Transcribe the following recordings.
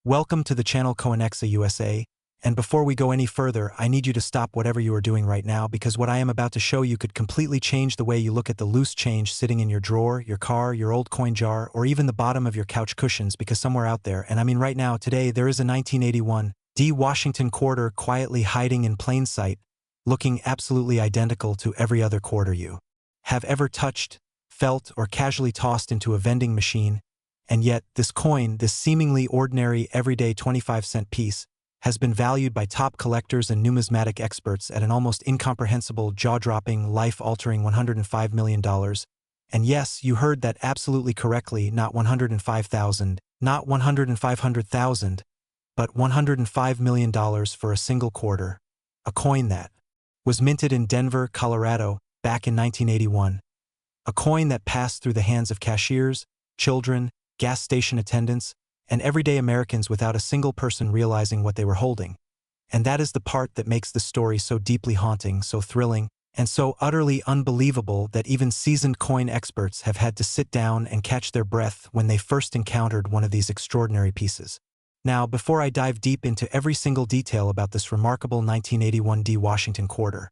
Welcome to the channel Coinexa USA, and before we go any further, I need you to stop whatever you are doing right now because what I am about to show you could completely change the way you look at the loose change sitting in your drawer, your car, your old coin jar, or even the bottom of your couch cushions because somewhere out there, and I mean right now, today, there is a 1981 D Washington quarter quietly hiding in plain sight, looking absolutely identical to every other quarter you have ever touched, felt, or casually tossed into a vending machine. And yet, this coin, this seemingly ordinary, everyday 25-cent piece, has been valued by top collectors and numismatic experts at an almost incomprehensible, jaw-dropping, life-altering $105 million. And yes, you heard that absolutely correctly, not 105,000, not 105,000, but $105 million for a single quarter. A coin that was minted in Denver, Colorado, back in 1981. A coin that passed through the hands of cashiers, children, gas station attendants, and everyday Americans without a single person realizing what they were holding. And that is the part that makes the story so deeply haunting, so thrilling, and so utterly unbelievable that even seasoned coin experts have had to sit down and catch their breath when they first encountered one of these extraordinary pieces. Now, before I dive deep into every single detail about this remarkable 1981 D Washington quarter,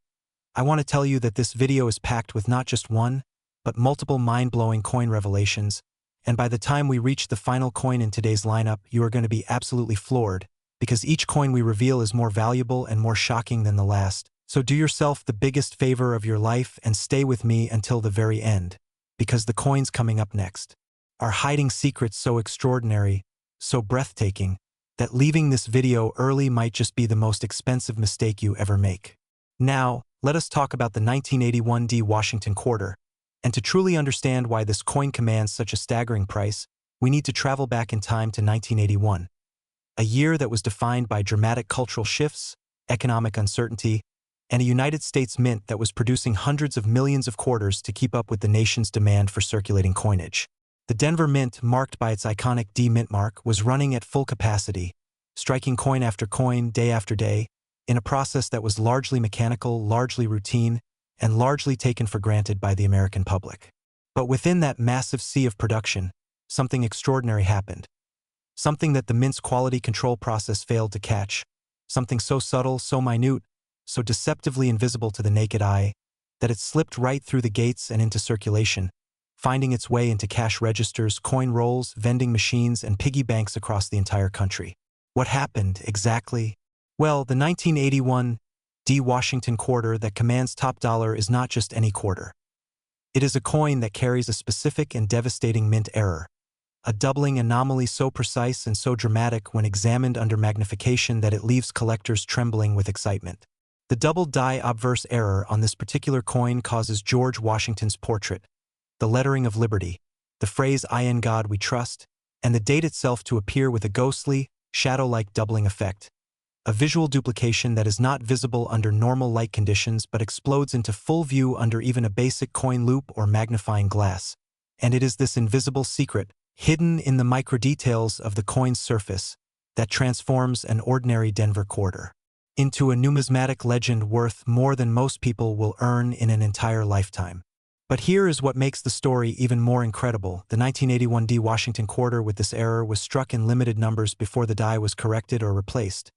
I want to tell you that this video is packed with not just one, but multiple mind-blowing coin revelations. And by the time we reach the final coin in today's lineup, you are going to be absolutely floored, because each coin we reveal is more valuable and more shocking than the last. So do yourself the biggest favor of your life and stay with me until the very end, because the coins coming up next are hiding secrets so extraordinary, so breathtaking, that leaving this video early might just be the most expensive mistake you ever make. Now, let us talk about the 1981 D Washington quarter. And to truly understand why this coin commands such a staggering price, we need to travel back in time to 1981, a year that was defined by dramatic cultural shifts, economic uncertainty, and a United States mint that was producing hundreds of millions of quarters to keep up with the nation's demand for circulating coinage. The Denver Mint, marked by its iconic D mint mark, was running at full capacity, striking coin after coin, day after day, in a process that was largely mechanical, largely routine, and largely taken for granted by the American public. But within that massive sea of production, something extraordinary happened. Something that the mint's quality control process failed to catch. Something so subtle, so minute, so deceptively invisible to the naked eye, that it slipped right through the gates and into circulation, finding its way into cash registers, coin rolls, vending machines, and piggy banks across the entire country. What happened, exactly? Well, the 1981 D Washington quarter that commands top dollar is not just any quarter. It is a coin that carries a specific and devastating mint error, a doubling anomaly so precise and so dramatic when examined under magnification that it leaves collectors trembling with excitement. The double die obverse error on this particular coin causes George Washington's portrait, the lettering of liberty, the phrase "I in God we trust," and the date itself to appear with a ghostly, shadow-like doubling effect. A visual duplication that is not visible under normal light conditions but explodes into full view under even a basic coin loop or magnifying glass. And it is this invisible secret, hidden in the microdetails of the coin's surface, that transforms an ordinary Denver quarter into a numismatic legend worth more than most people will earn in an entire lifetime. But here is what makes the story even more incredible. The 1981 D Washington quarter with this error was struck in limited numbers before the die was corrected or replaced,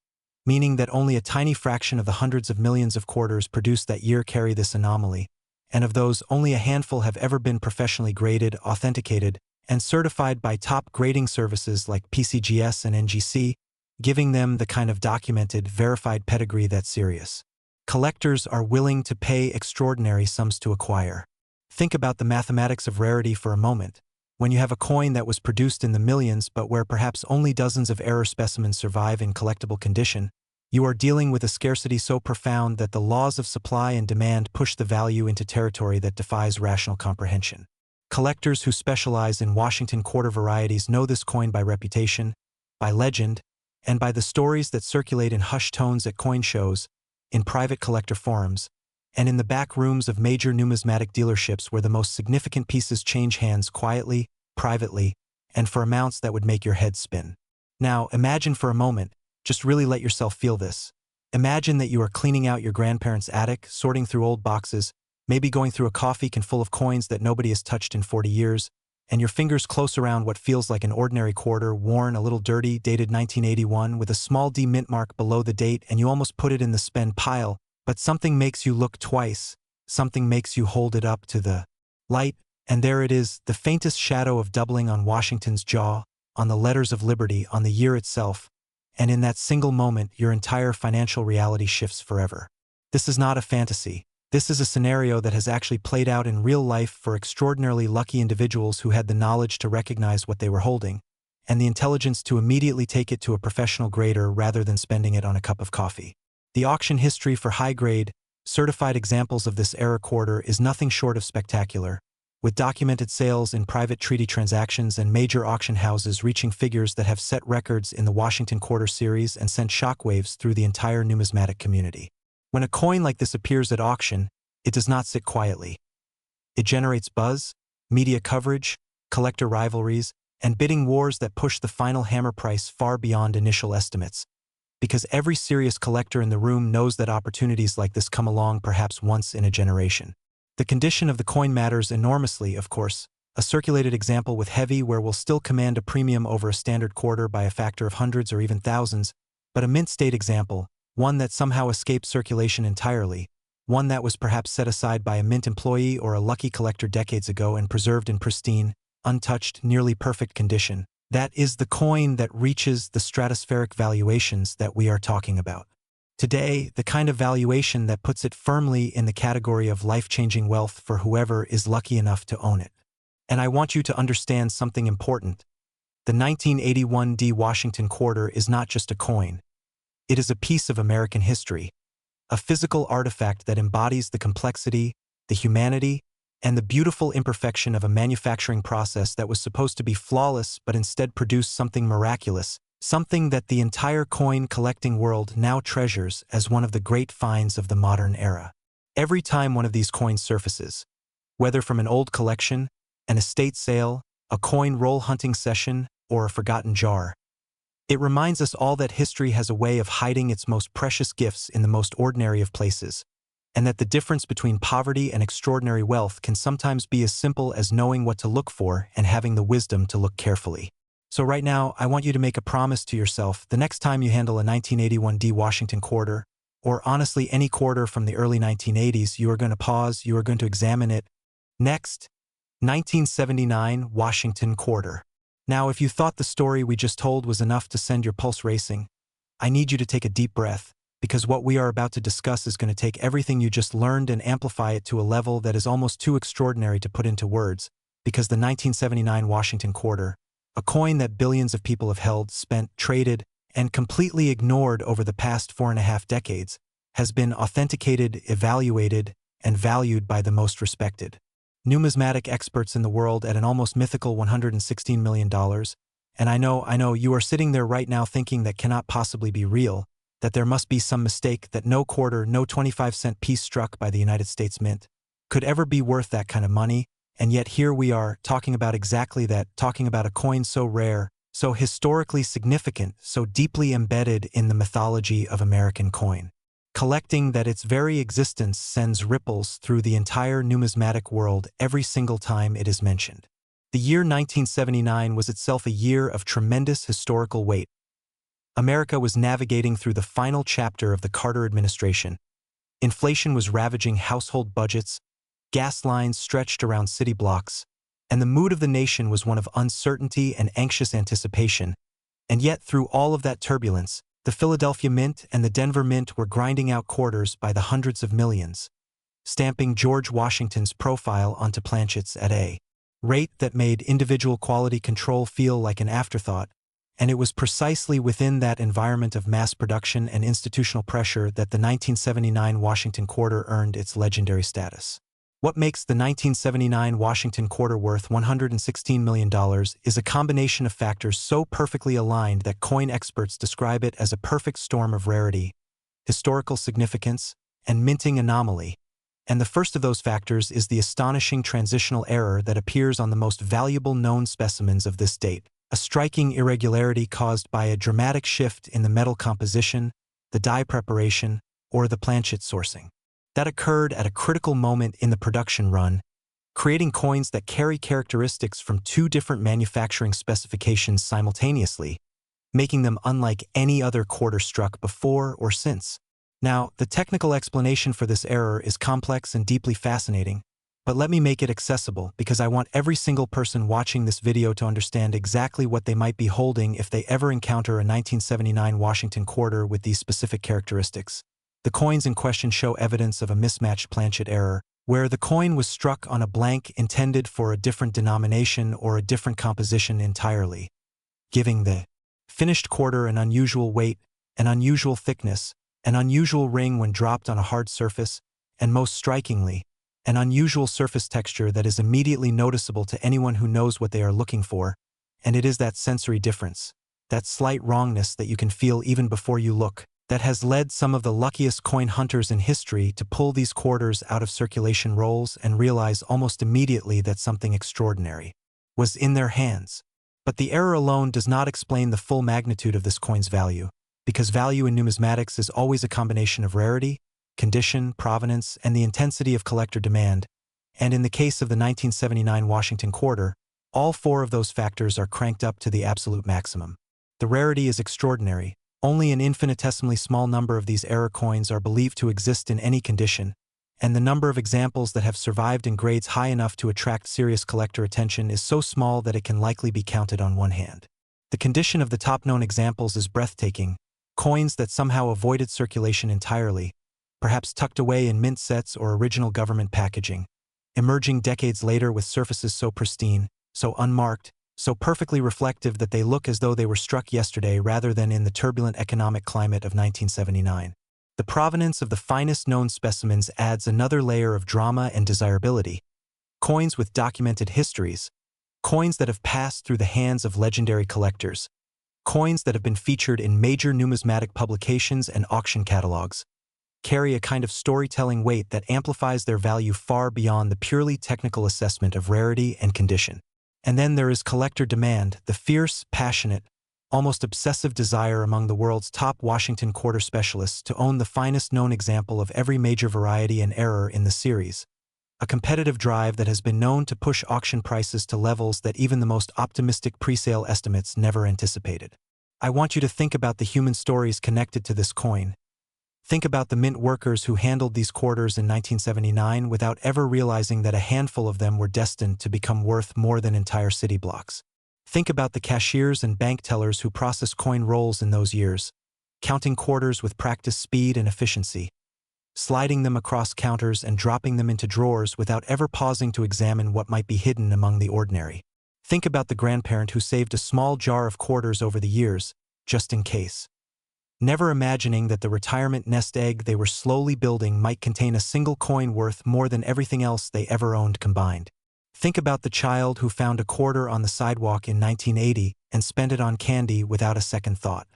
meaning that only a tiny fraction of the hundreds of millions of quarters produced that year carry this anomaly, and of those, only a handful have ever been professionally graded, authenticated, and certified by top grading services like PCGS and NGC, giving them the kind of documented, verified pedigree that's serious. Collectors are willing to pay extraordinary sums to acquire. Think about the mathematics of rarity for a moment. When you have a coin that was produced in the millions but where perhaps only dozens of error specimens survive in collectible condition, you are dealing with a scarcity so profound that the laws of supply and demand push the value into territory that defies rational comprehension. Collectors who specialize in Washington quarter varieties know this coin by reputation, by legend, and by the stories that circulate in hushed tones at coin shows, in private collector forums, and in the back rooms of major numismatic dealerships where the most significant pieces change hands quietly, privately, and for amounts that would make your head spin. Now, imagine for a moment, just really let yourself feel this. Imagine that you are cleaning out your grandparents' attic, sorting through old boxes, maybe going through a coffee can full of coins that nobody has touched in 40 years, and your fingers close around what feels like an ordinary quarter, worn, a little dirty, dated 1981, with a small D mint mark below the date, and you almost put it in the spend pile, but something makes you look twice, something makes you hold it up to the light, and there it is, the faintest shadow of doubling on Washington's jaw, on the letters of liberty, on the year itself, and in that single moment, your entire financial reality shifts forever. This is not a fantasy. This is a scenario that has actually played out in real life for extraordinarily lucky individuals who had the knowledge to recognize what they were holding, and the intelligence to immediately take it to a professional grader rather than spending it on a cup of coffee. The auction history for high-grade, certified examples of this era quarter is nothing short of spectacular, with documented sales in private treaty transactions and major auction houses reaching figures that have set records in the Washington Quarter series and sent shockwaves through the entire numismatic community. When a coin like this appears at auction, it does not sit quietly. It generates buzz, media coverage, collector rivalries, and bidding wars that push the final hammer price far beyond initial estimates. Because every serious collector in the room knows that opportunities like this come along perhaps once in a generation. The condition of the coin matters enormously, of course. A circulated example with heavy wear will still command a premium over a standard quarter by a factor of hundreds or even thousands, but a mint state example, one that somehow escaped circulation entirely, one that was perhaps set aside by a mint employee or a lucky collector decades ago and preserved in pristine, untouched, nearly perfect condition. That is the coin that reaches the stratospheric valuations that we are talking about. Today, the kind of valuation that puts it firmly in the category of life-changing wealth for whoever is lucky enough to own it. And I want you to understand something important. The 1981 D Washington Quarter is not just a coin. It is a piece of American history, a physical artifact that embodies the complexity, the humanity, and the beautiful imperfection of a manufacturing process that was supposed to be flawless but instead produced something miraculous, something that the entire coin-collecting world now treasures as one of the great finds of the modern era. Every time one of these coins surfaces, whether from an old collection, an estate sale, a coin roll hunting session, or a forgotten jar, it reminds us all that history has a way of hiding its most precious gifts in the most ordinary of places, and that the difference between poverty and extraordinary wealth can sometimes be as simple as knowing what to look for and having the wisdom to look carefully. So right now, I want you to make a promise to yourself the next time you handle a 1981 D Washington Quarter, or honestly any quarter from the early 1980s, you are going to pause, you are going to examine it. Next, 1979 Washington Quarter. Now, if you thought the story we just told was enough to send your pulse racing, I need you to take a deep breath, because what we are about to discuss is going to take everything you just learned and amplify it to a level that is almost too extraordinary to put into words, because the 1979 Washington Quarter, a coin that billions of people have held, spent, traded, and completely ignored over the past 4.5 decades, has been authenticated, evaluated, and valued by the most respected numismatic experts in the world at an almost mythical $116 million, and I know you are sitting there right now thinking that cannot possibly be real, that there must be some mistake, that no quarter, no 25-cent piece struck by the United States Mint could ever be worth that kind of money, and yet here we are, talking about exactly that, talking about a coin so rare, so historically significant, so deeply embedded in the mythology of American coin. Collecting that its very existence sends ripples through the entire numismatic world every single time it is mentioned. The year 1979 was itself a year of tremendous historical weight. America was navigating through the final chapter of the Carter administration. Inflation was ravaging household budgets, gas lines stretched around city blocks, and the mood of the nation was one of uncertainty and anxious anticipation. And yet, through all of that turbulence, the Philadelphia Mint and the Denver Mint were grinding out quarters by the hundreds of millions, stamping George Washington's profile onto planchets at a rate that made individual quality control feel like an afterthought, and it was precisely within that environment of mass production and institutional pressure that the 1979 Washington Quarter earned its legendary status. What makes the 1979 Washington Quarter worth $116 million is a combination of factors so perfectly aligned that coin experts describe it as a perfect storm of rarity, historical significance, and minting anomaly. And the first of those factors is the astonishing transitional error that appears on the most valuable known specimens of this date, a striking irregularity caused by a dramatic shift in the metal composition, the die preparation, or the planchet sourcing. That occurred at a critical moment in the production run, creating coins that carry characteristics from two different manufacturing specifications simultaneously, making them unlike any other quarter struck before or since. Now, the technical explanation for this error is complex and deeply fascinating, but let me make it accessible because I want every single person watching this video to understand exactly what they might be holding if they ever encounter a 1979 Washington quarter with these specific characteristics. The coins in question show evidence of a mismatched planchet error, where the coin was struck on a blank intended for a different denomination or a different composition entirely, giving the finished quarter an unusual weight, an unusual thickness, an unusual ring when dropped on a hard surface, and most strikingly, an unusual surface texture that is immediately noticeable to anyone who knows what they are looking for, and it is that sensory difference, that slight wrongness that you can feel even before you look, that has led some of the luckiest coin hunters in history to pull these quarters out of circulation rolls and realize almost immediately that something extraordinary was in their hands. But the error alone does not explain the full magnitude of this coin's value, because value in numismatics is always a combination of rarity, condition, provenance, and the intensity of collector demand, and in the case of the 1979 Washington quarter, all four of those factors are cranked up to the absolute maximum. The rarity is extraordinary. Only an infinitesimally small number of these error coins are believed to exist in any condition, and the number of examples that have survived in grades high enough to attract serious collector attention is so small that it can likely be counted on one hand. The condition of the top-known examples is breathtaking, coins that somehow avoided circulation entirely, perhaps tucked away in mint sets or original government packaging, emerging decades later with surfaces so pristine, so unmarked, so perfectly reflective that they look as though they were struck yesterday rather than in the turbulent economic climate of 1979. The provenance of the finest known specimens adds another layer of drama and desirability. Coins with documented histories, coins that have passed through the hands of legendary collectors, coins that have been featured in major numismatic publications and auction catalogs, carry a kind of storytelling weight that amplifies their value far beyond the purely technical assessment of rarity and condition. And then there is collector demand, the fierce, passionate, almost obsessive desire among the world's top Washington quarter specialists to own the finest known example of every major variety and error in the series. A competitive drive that has been known to push auction prices to levels that even the most optimistic pre-sale estimates never anticipated. I want you to think about the human stories connected to this coin. Think about the mint workers who handled these quarters in 1979 without ever realizing that a handful of them were destined to become worth more than entire city blocks. Think about the cashiers and bank tellers who processed coin rolls in those years, counting quarters with practiced speed and efficiency, sliding them across counters and dropping them into drawers without ever pausing to examine what might be hidden among the ordinary. Think about the grandparent who saved a small jar of quarters over the years, just in case, never imagining that the retirement nest egg they were slowly building might contain a single coin worth more than everything else they ever owned combined. Think about the child who found a quarter on the sidewalk in 1980 and spent it on candy without a second thought.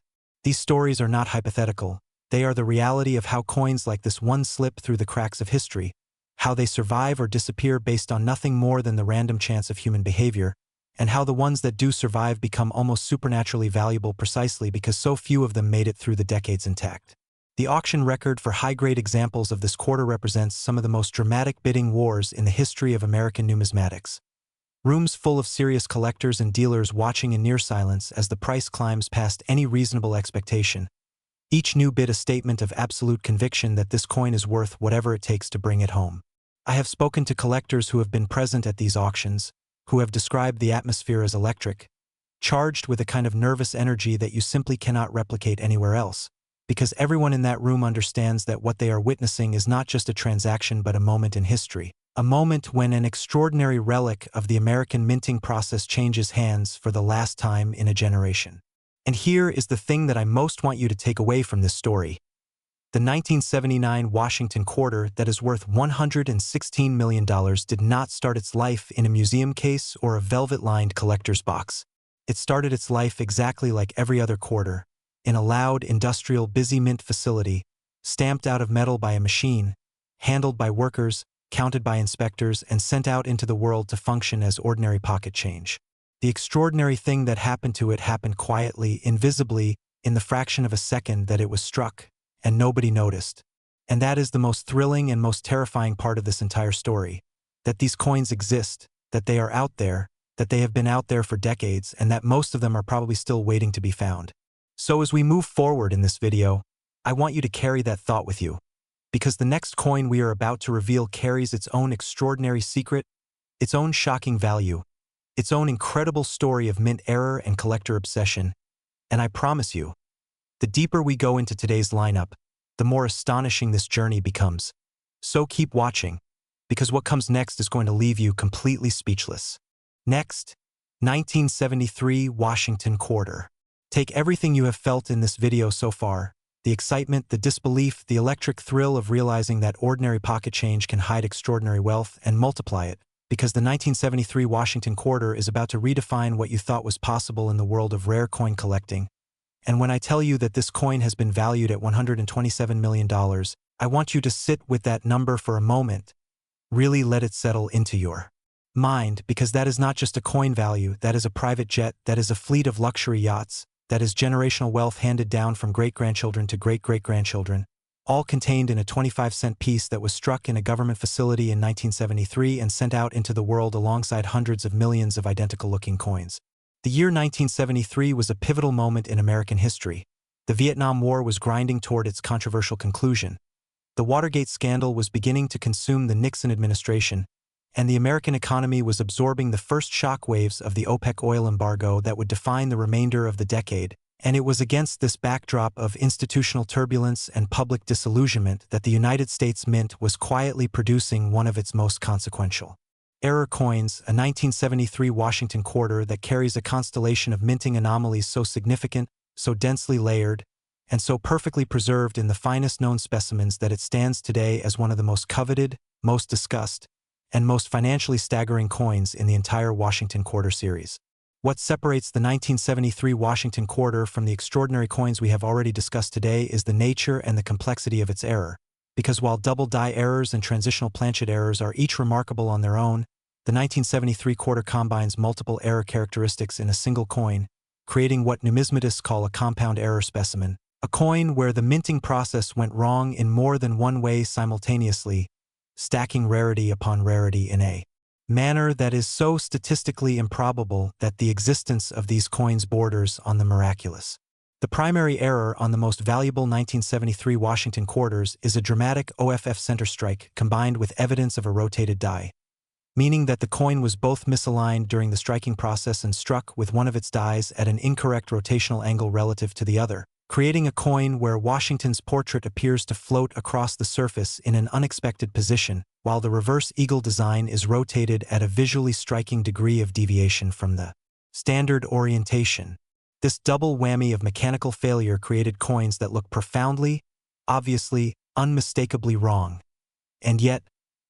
These stories are not hypothetical. They are the reality of how coins like this one slip through the cracks of history, how they survive or disappear based on nothing more than the random chance of human behavior, and how the ones that do survive become almost supernaturally valuable precisely because so few of them made it through the decades intact. The auction record for high-grade examples of this quarter represents some of the most dramatic bidding wars in the history of American numismatics. Rooms full of serious collectors and dealers watching in near silence as the price climbs past any reasonable expectation. Each new bid a statement of absolute conviction that this coin is worth whatever it takes to bring it home. I have spoken to collectors who have been present at these auctions, who have described the atmosphere as electric, charged with a kind of nervous energy that you simply cannot replicate anywhere else, because everyone in that room understands that what they are witnessing is not just a transaction but a moment in history, a moment when an extraordinary relic of the American minting process changes hands for the last time in a generation. And here is the thing that I most want you to take away from this story. The 1979 Washington quarter that is worth $116 million did not start its life in a museum case or a velvet-lined collector's box. It started its life exactly like every other quarter, in a loud, industrial, busy mint facility, stamped out of metal by a machine, handled by workers, counted by inspectors, and sent out into the world to function as ordinary pocket change. The extraordinary thing that happened to it happened quietly, invisibly, in the fraction of a second that it was struck, and nobody noticed. And that is the most thrilling and most terrifying part of this entire story. that these coins exist, that they are out there, that they have been out there for decades, and that most of them are probably still waiting to be found. So as we move forward in this video, I want you to carry that thought with you, because the next coin we are about to reveal carries its own extraordinary secret, its own shocking value, its own incredible story of mint error and collector obsession, and I promise you, the deeper we go into today's lineup, the more astonishing this journey becomes. So keep watching, because what comes next is going to leave you completely speechless. Next, 1973 Washington Quarter. Take everything you have felt in this video so far, the excitement, the disbelief, the electric thrill of realizing that ordinary pocket change can hide extraordinary wealth, and multiply it, because the 1973 Washington Quarter is about to redefine what you thought was possible in the world of rare coin collecting. And when I tell you that this coin has been valued at $127 million, I want you to sit with that number for a moment. Really let it settle into your mind, because that is not just a coin value, that is a private jet, that is a fleet of luxury yachts, that is generational wealth handed down from great-grandchildren to great-great-grandchildren, all contained in a 25-cent piece that was struck in a government facility in 1973 and sent out into the world alongside hundreds of millions of identical-looking coins. The year 1973 was a pivotal moment in American history. The Vietnam War was grinding toward its controversial conclusion. The Watergate scandal was beginning to consume the Nixon administration, and the American economy was absorbing the first shockwaves of the OPEC oil embargo that would define the remainder of the decade. And it was against this backdrop of institutional turbulence and public disillusionment that the United States Mint was quietly producing one of its most consequential error coins, a 1973 Washington Quarter that carries a constellation of minting anomalies so significant, so densely layered, and so perfectly preserved in the finest known specimens that it stands today as one of the most coveted, most discussed, and most financially staggering coins in the entire Washington Quarter series. What separates the 1973 Washington Quarter from the extraordinary coins we have already discussed today is the nature and the complexity of its error, because while double die errors and transitional planchet errors are each remarkable on their own, the 1973 Quarter combines multiple error characteristics in a single coin, creating what numismatists call a compound error specimen, a coin where the minting process went wrong in more than one way simultaneously, stacking rarity upon rarity in a manner that is so statistically improbable that the existence of these coins borders on the miraculous. The primary error on the most valuable 1973 Washington Quarters is a dramatic OFF center strike combined with evidence of a rotated die, meaning that the coin was both misaligned during the striking process and struck with one of its dies at an incorrect rotational angle relative to the other, creating a coin where Washington's portrait appears to float across the surface in an unexpected position, while the reverse eagle design is rotated at a visually striking degree of deviation from the standard orientation. This double whammy of mechanical failure created coins that look profoundly, obviously, unmistakably wrong. And yet,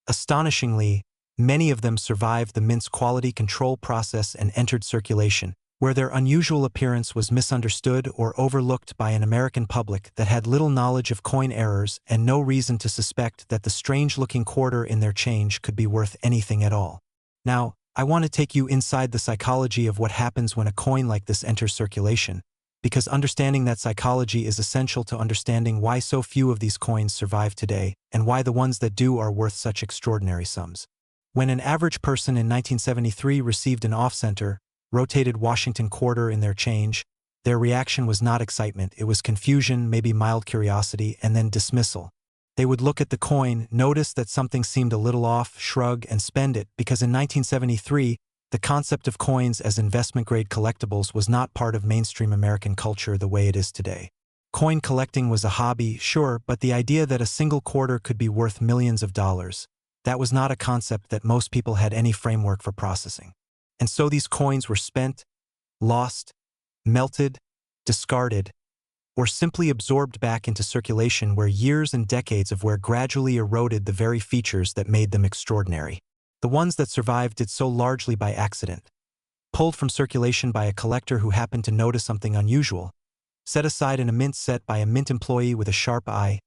astonishingly, many of them survived the mint's quality control process and entered circulation, where their unusual appearance was misunderstood or overlooked by an American public that had little knowledge of coin errors and no reason to suspect that the strange-looking quarter in their change could be worth anything at all. Now, I want to take you inside the psychology of what happens when a coin like this enters circulation, because understanding that psychology is essential to understanding why so few of these coins survive today and why the ones that do are worth such extraordinary sums. When an average person in 1973 received an off-center, rotated Washington Quarter in their change, their reaction was not excitement, it was confusion, maybe mild curiosity, and then dismissal. They would look at the coin, notice that something seemed a little off, shrug, and spend it, because in 1973, the concept of coins as investment-grade collectibles was not part of mainstream American culture the way it is today. Coin collecting was a hobby, sure, but the idea that a single quarter could be worth millions of dollars, that was not a concept that most people had any framework for processing. And so these coins were spent, lost, melted, discarded, or simply absorbed back into circulation where years and decades of wear gradually eroded the very features that made them extraordinary. The ones that survived did so largely by accident, pulled from circulation by a collector who happened to notice something unusual, set aside in a mint set by a mint employee with a sharp eye,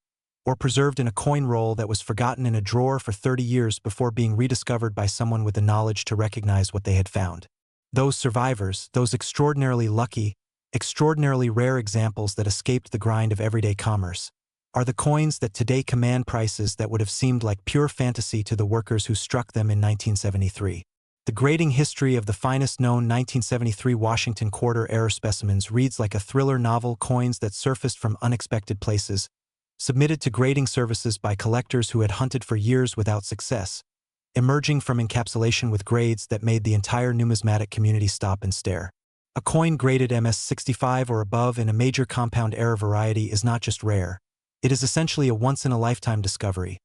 or preserved in a coin roll that was forgotten in a drawer for 30 years before being rediscovered by someone with the knowledge to recognize what they had found. Those survivors, those extraordinarily lucky, extraordinarily rare examples that escaped the grind of everyday commerce, are the coins that today command prices that would have seemed like pure fantasy to the workers who struck them in 1973. The grading history of the finest known 1973 Washington Quarter-era specimens reads like a thriller novel. Coins that surfaced from unexpected places, submitted to grading services by collectors who had hunted for years without success, emerging from encapsulation with grades that made the entire numismatic community stop and stare. A coin graded MS-65 or above in a major compound error variety is not just rare. It is essentially a once-in-a-lifetime discovery,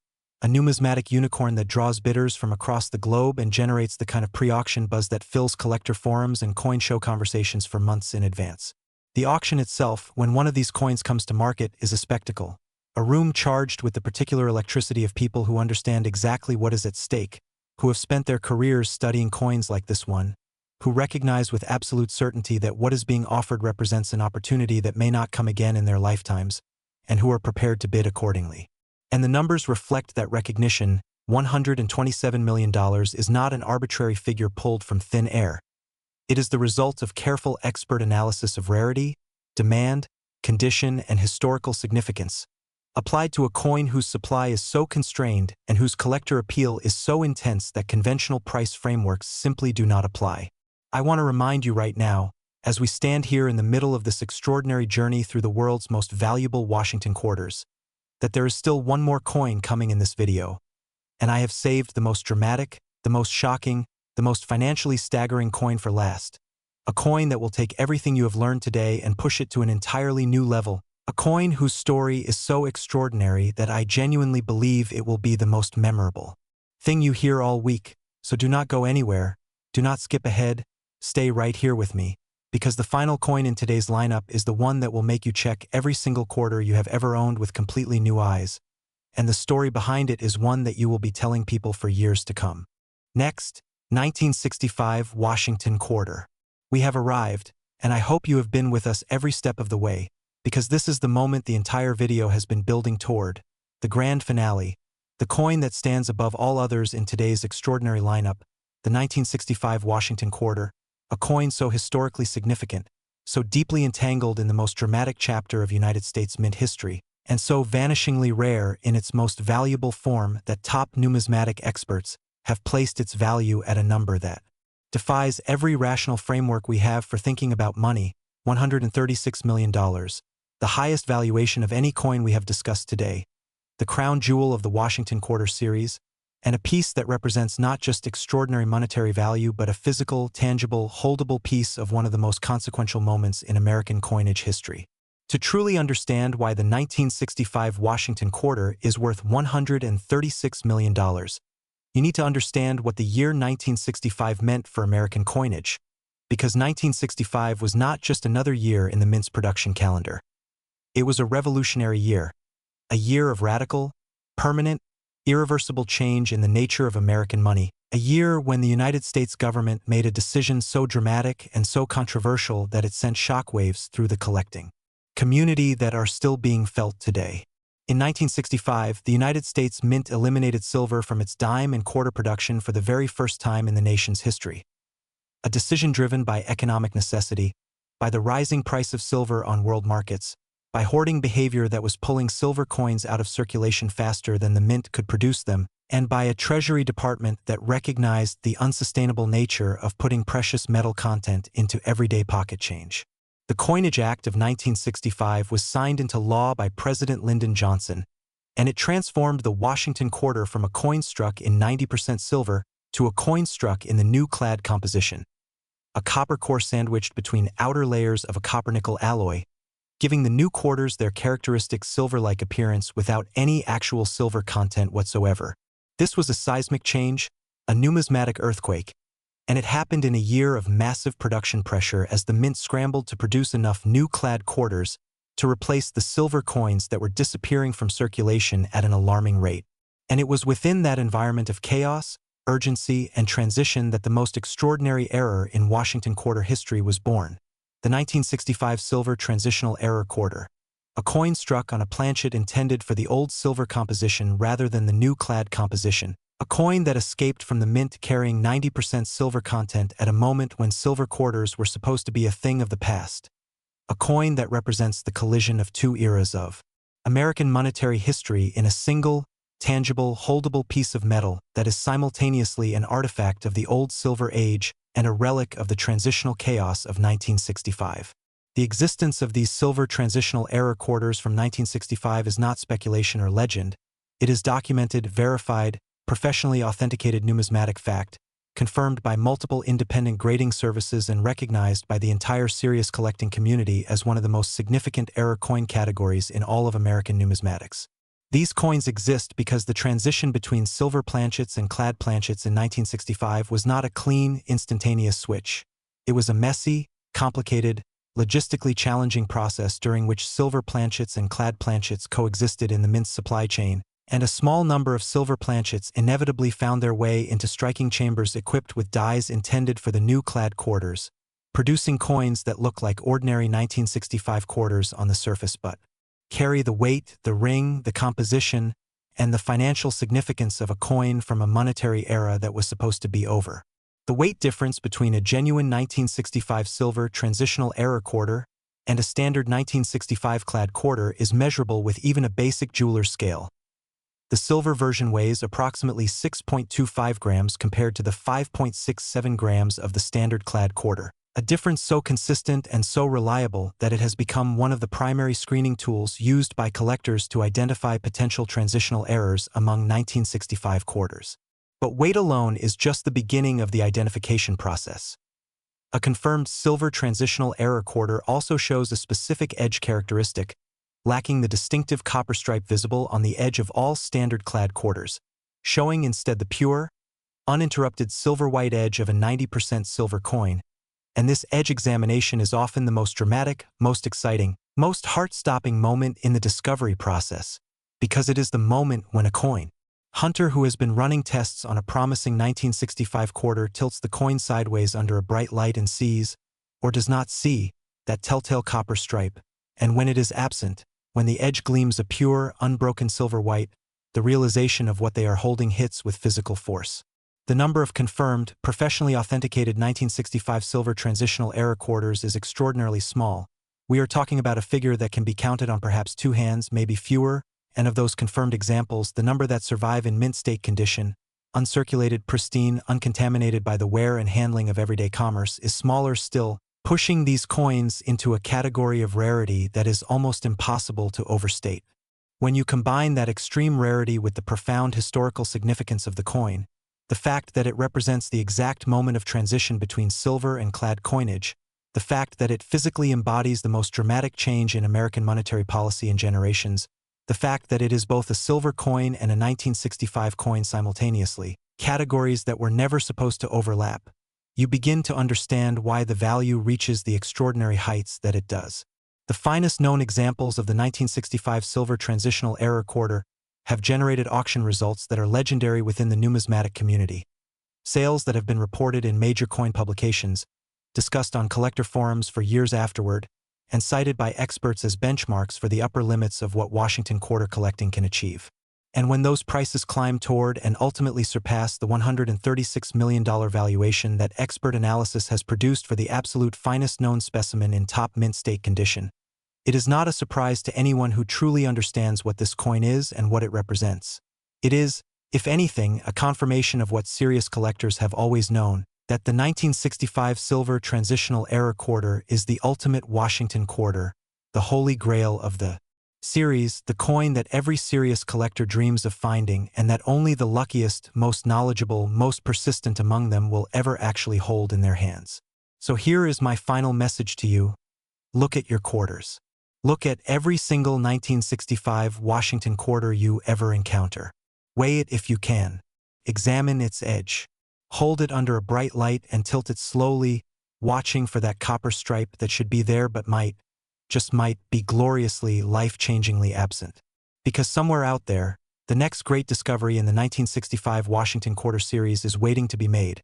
a numismatic unicorn that draws bidders from across the globe and generates the kind of pre-auction buzz that fills collector forums and coin show conversations for months in advance. The auction itself, when one of these coins comes to market, is a spectacle, a room charged with the particular electricity of people who understand exactly what is at stake, who have spent their careers studying coins like this one, who recognize with absolute certainty that what is being offered represents an opportunity that may not come again in their lifetimes, and who are prepared to bid accordingly. And the numbers reflect that recognition. $127 million is not an arbitrary figure pulled from thin air. It is the result of careful expert analysis of rarity, demand, condition, and historical significance, applied to a coin whose supply is so constrained and whose collector appeal is so intense that conventional price frameworks simply do not apply. I want to remind you right now, as we stand here in the middle of this extraordinary journey through the world's most valuable Washington quarters, that there is still one more coin coming in this video, and I have saved the most dramatic, the most shocking, the most financially staggering coin for last. A coin that will take everything you have learned today and push it to an entirely new level. A coin whose story is so extraordinary that I genuinely believe it will be the most memorable thing you hear all week. So do not go anywhere, do not skip ahead, stay right here with me, because the final coin in today's lineup is the one that will make you check every single quarter you have ever owned with completely new eyes, and the story behind it is one that you will be telling people for years to come. Next, 1965 Washington Quarter. We have arrived, and I hope you have been with us every step of the way, because this is the moment the entire video has been building toward, the grand finale, the coin that stands above all others in today's extraordinary lineup, the 1965 Washington Quarter, a coin so historically significant, so deeply entangled in the most dramatic chapter of United States mint history, and so vanishingly rare in its most valuable form that top numismatic experts have placed its value at a number that defies every rational framework we have for thinking about money. $136 million. The highest valuation of any coin we have discussed today, the crown jewel of the Washington Quarter series, and a piece that represents not just extraordinary monetary value but a physical, tangible, holdable piece of one of the most consequential moments in American coinage history. To truly understand why the 1965 Washington Quarter is worth $136 million, you need to understand what the year 1965 meant for American coinage, because 1965 was not just another year in the mint's production calendar. It was a revolutionary year, a year of radical, permanent, irreversible change in the nature of American money, a year when the United States government made a decision so dramatic and so controversial that it sent shockwaves through the collecting community that are still being felt today. In 1965, the United States Mint eliminated silver from its dime and quarter production for the very first time in the nation's history. A decision driven by economic necessity, by the rising price of silver on world markets, by hoarding behavior that was pulling silver coins out of circulation faster than the mint could produce them, and by a Treasury Department that recognized the unsustainable nature of putting precious metal content into everyday pocket change. The Coinage Act of 1965 was signed into law by President Lyndon Johnson, and it transformed the Washington Quarter from a coin struck in 90% silver to a coin struck in the new clad composition, a copper core sandwiched between outer layers of a copper-nickel alloy, giving the new quarters their characteristic silver-like appearance without any actual silver content whatsoever. This was a seismic change, a numismatic earthquake, and it happened in a year of massive production pressure as the mint scrambled to produce enough new clad quarters to replace the silver coins that were disappearing from circulation at an alarming rate. And it was within that environment of chaos, urgency, and transition that the most extraordinary error in Washington Quarter history was born. The 1965 Silver Transitional Error Quarter, a coin struck on a planchet intended for the old silver composition rather than the new clad composition, a coin that escaped from the mint carrying 90% silver content at a moment when silver quarters were supposed to be a thing of the past, a coin that represents the collision of two eras of American monetary history in a single, tangible, holdable piece of metal that is simultaneously an artifact of the old Silver Age and a relic of the transitional chaos of 1965. The existence of these silver transitional era quarters from 1965 is not speculation or legend. It is documented, verified, professionally authenticated numismatic fact, confirmed by multiple independent grading services and recognized by the entire serious collecting community as one of the most significant era coin categories in all of American numismatics. These coins exist because the transition between silver planchets and clad planchets in 1965 was not a clean, instantaneous switch. It was a messy, complicated, logistically challenging process during which silver planchets and clad planchets coexisted in the mint's supply chain, and a small number of silver planchets inevitably found their way into striking chambers equipped with dies intended for the new clad quarters, producing coins that look like ordinary 1965 quarters on the surface but carry the weight, the ring, the composition, and the financial significance of a coin from a monetary era that was supposed to be over. The weight difference between a genuine 1965 silver transitional era quarter and a standard 1965 clad quarter is measurable with even a basic jeweler's scale. The silver version weighs approximately 6.25 grams compared to the 5.67 grams of the standard clad quarter, a difference so consistent and so reliable that it has become one of the primary screening tools used by collectors to identify potential transitional errors among 1965 quarters. But weight alone is just the beginning of the identification process. A confirmed silver transitional era quarter also shows a specific edge characteristic, lacking the distinctive copper stripe visible on the edge of all standard clad quarters, showing instead the pure, uninterrupted silver-white edge of a 90% silver coin, and this edge examination is often the most dramatic, most exciting, most heart-stopping moment in the discovery process, because it is the moment when a coin hunter who has been running tests on a promising 1965 quarter tilts the coin sideways under a bright light and sees, or does not see, that telltale copper stripe, and when it is absent, when the edge gleams a pure, unbroken silver white, the realization of what they are holding hits with physical force. The number of confirmed, professionally authenticated 1965 silver transitional era quarters is extraordinarily small. We are talking about a figure that can be counted on perhaps two hands, maybe fewer, and of those confirmed examples, the number that survive in mint state condition, uncirculated, pristine, uncontaminated by the wear and handling of everyday commerce, is smaller still, pushing these coins into a category of rarity that is almost impossible to overstate. When you combine that extreme rarity with the profound historical significance of the coin, the fact that it represents the exact moment of transition between silver and clad coinage, the fact that it physically embodies the most dramatic change in American monetary policy in generations, the fact that it is both a silver coin and a 1965 coin simultaneously, categories that were never supposed to overlap, you begin to understand why the value reaches the extraordinary heights that it does. The finest known examples of the 1965 silver transitional era quarter have generated auction results that are legendary within the numismatic community. Sales that have been reported in major coin publications, discussed on collector forums for years afterward, and cited by experts as benchmarks for the upper limits of what Washington quarter collecting can achieve. And when those prices climb toward and ultimately surpass the $136 million valuation that expert analysis has produced for the absolute finest known specimen in top mint state condition, it is not a surprise to anyone who truly understands what this coin is and what it represents. It is, if anything, a confirmation of what serious collectors have always known, that the 1965 silver transitional era quarter is the ultimate Washington quarter, the holy grail of the series, the coin that every serious collector dreams of finding and that only the luckiest, most knowledgeable, most persistent among them will ever actually hold in their hands. So here is my final message to you. Look at your quarters. Look at every single 1965 Washington quarter you ever encounter. Weigh it if you can. Examine its edge. Hold it under a bright light and tilt it slowly, watching for that copper stripe that should be there but might, just might, be gloriously, life-changingly absent. Because somewhere out there, the next great discovery in the 1965 Washington quarter series is waiting to be made.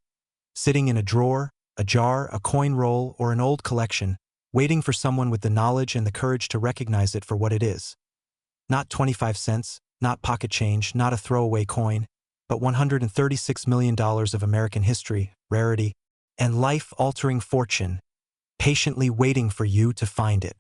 Sitting in a drawer, a jar, a coin roll, or an old collection, waiting for someone with the knowledge and the courage to recognize it for what it is. Not 25 cents, not pocket change, not a throwaway coin, but $136 million of American history, rarity, and life-altering fortune, patiently waiting for you to find it.